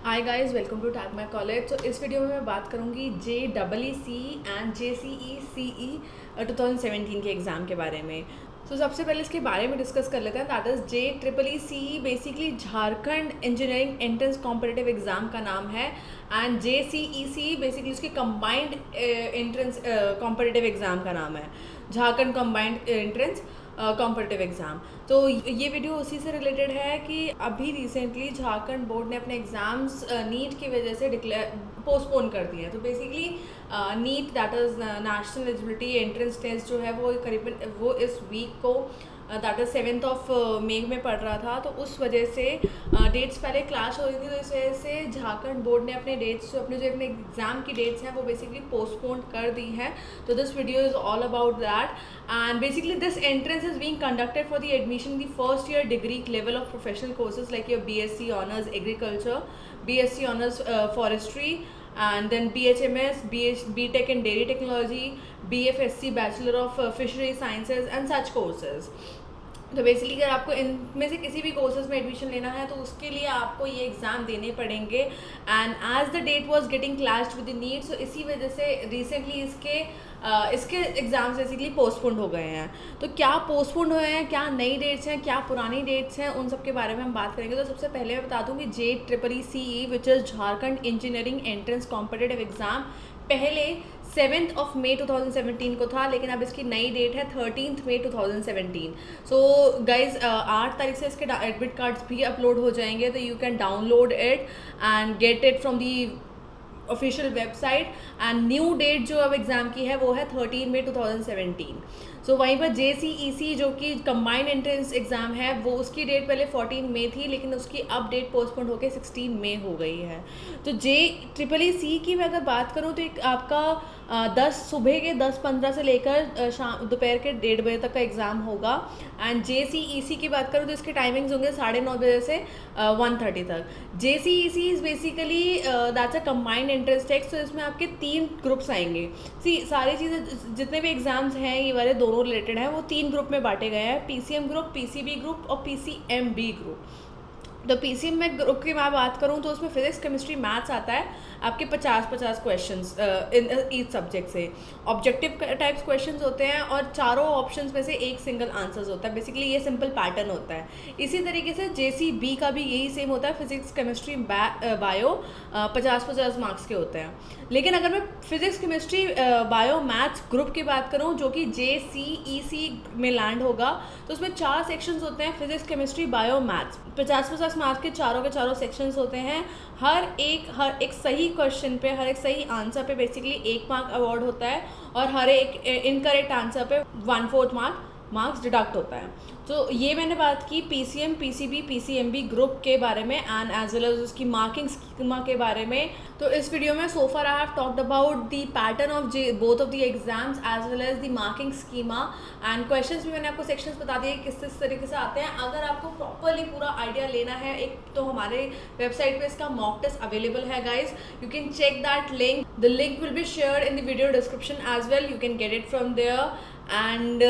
Hi guys, welcome to tag my college. तो इस video में मैं बात करूंगी JEE एंड JCE 2017 के एग्ज़ाम के बारे में। तो सबसे पहले इसके बारे में डिस्कस कर लेते हैं। That is JEEE basically Jharkhand engineering entrance competitive exam का नाम है, एंड JCEC बेसिकली उसके कंबाइंड एंट्रेंस कॉम्पिटिटिव एग्ज़ाम का नाम है, Jharkhand combined entrance competitive exam. तो ये वीडियो उसी से रिलेटेड है कि अभी रिसेंटली झारखंड बोर्ड ने अपने एग्ज़ाम्स नीट की वजह से पोस्टपोन कर दिए हैं। तो basically NEET that is national eligibility entrance test जो है वो करीबन वो इस वीक को दैट इज़ 7 मई में पड़ रहा था। तो उस वजह से डेट्स पहले क्लैश हो रही थी, तो इस वजह से झारखंड बोर्ड ने अपने डेट्स जो अपने एग्ज़ाम की डेट्स हैं वो बेसिकली पोस्टपोन कर दी हैं। तो this video is all about that, and basically this entrance is being conducted for the admission in the first year degree level of professional courses like your BSc Honours Agriculture, BSc Honours Forestry, and then BHMS, BTech in Dairy Technology, BFSC Bachelor of Fishery Sciences and such courses. तो basically अगर आपको इनमें से किसी भी courses में admission लेना है तो उसके लिए आपको ये एग्ज़ाम देने पड़ेंगे। And as the date was getting clashed with the NEET, so इसी वजह से रिसेंटली इसके एग्ज़ाम्स बेसिकली पोस्टपोन्ड हो गए हैं। तो क्या पोस्टपोन्ड हुए हैं, क्या नई डेट्स हैं, क्या पुरानी डेट्स हैं, उन सब के बारे में हम बात करेंगे। तो सबसे पहले मैं बता दूँ कि JEEE which is Jharkhand engineering entrance competitive exam पहले 7 मई 2017 को था, लेकिन अब इसकी नई डेट है 13 मई 2017। सो गाइज 8 तारीख से इसके एडमिट कार्ड्स भी अपलोड हो जाएंगे, तो you can download it and get it from the official website. And new date जो अब एग्ज़ाम की है वो है 13 मई 2017। सो वहीं पर JCEC जो कि कंबाइंड एंट्रेंस एग्ज़ाम है वो उसकी डेट पहले 14 मई थी, लेकिन उसकी अब डेट पोस्टपोन होकर 16 मई हो गई है। तो JEEC की मैं अगर बात करूँ तो एक आपका सुबह के 10:15 से लेकर शाम दोपहर के 1:30 बजे तक का एग्ज़ाम होगा। एंड JCEC की बात करूँ तो इसके टाइमिंग्स होंगे 9:30 बजे से 1:30 तक। JCEC is basically that's a combined entrance test. तो इसमें आपके 3 ग्रुप्स आएंगे। सारी चीज़ें जितने भी एग्ज़ाम्स हैं ये वाले दोनों रिलेटेड हैं, वो 3 ग्रुप में बांटे गए हैं, PCM ग्रुप, PCB ग्रुप और PCMB ग्रुप। तो PCM में ग्रुप की मैं बात करूँ तो उसमें फिजिक्स केमिस्ट्री मैथ्स आता है आपके 50 क्वेश्चंस इन ईच सब्जेक्ट से। ऑब्जेक्टिव टाइप्स क्वेश्चंस होते हैं और चारों ऑप्शंस में से एक सिंगल आंसर्स होता है। बेसिकली ये सिंपल पैटर्न होता है। इसी तरीके से JCB का भी यही सेम होता है, फिजिक्स केमिस्ट्री बायो 50 मार्क्स के होते हैं। लेकिन अगर मैं physics chemistry bio maths group की बात करूँ जो कि JCEC में लैंड होगा, तो उसमें 4 सेक्शंस होते हैं, physics chemistry bio maths. 50 marks के चारों सेक्शंस होते हैं। हर एक सही क्वेश्चन पे, हर एक सही आंसर पे बेसिकली 1 मार्क अवार्ड होता है, और हर एक इनकरेक्ट आंसर पे 1/4 मार्क्स डिडक्ट होता है। तो ये मैंने बात की PCM, PCB, PCMB ग्रुप के बारे में एंड एज वेल एज उसकी मार्किंग स्कीमा के बारे में। तो इस वीडियो में so far I have talked about the pattern of both of the exams as well as the marking schema, and questions भी मैंने आपको सेक्शंस बता दिए किस तरीके से आते हैं। अगर आपको प्रॉपरली पूरा आइडिया लेना है एक, तो हमारे वेबसाइट पे इसका मॉक टेस्ट अवेलेबल है guys, you can check that link. The link will be shared in the video description as well, you can get it from there. And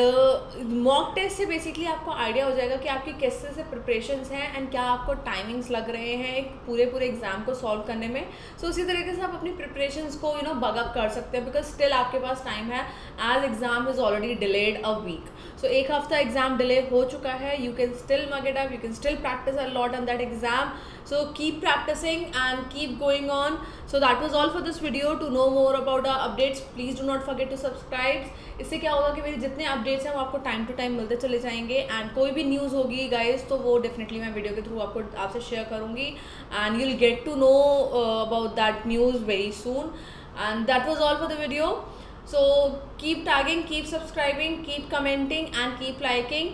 mock test से basically आपको idea हो जाएगा कि आपकी कैसे से preparations हैं एंड क्या आपको टाइमिंग्स लग रहे हैं एक पूरे एग्जाम को सॉल्व करने में। सो उसी तरीके से आप अपनी प्रिपरेशंस को बग अप कर सकते हैं, बिकॉज स्टिल आपके पास टाइम है, as exam is already delayed a week. So 1 हफ्ता एग्जाम डिले हो चुका है, you can still mug it up, you can still practise a lot on that exam. So keep practicing and keep going on. So that was all for this video. To know more about our updates, please do not forget to subscribe. इससे क्या होगा कि मेरे जितने updates हैं वो आपको time to time मिलते चले जाएंगे, एंड कोई भी न्यूज़ होगी गाइस तो वो डेफिनेटली मैं वीडियो के थ्रू आपसे शेयर करूँगी, and you will get to know about that news very soon. And that was all for the video. So keep tagging, keep subscribing, keep commenting and keep liking.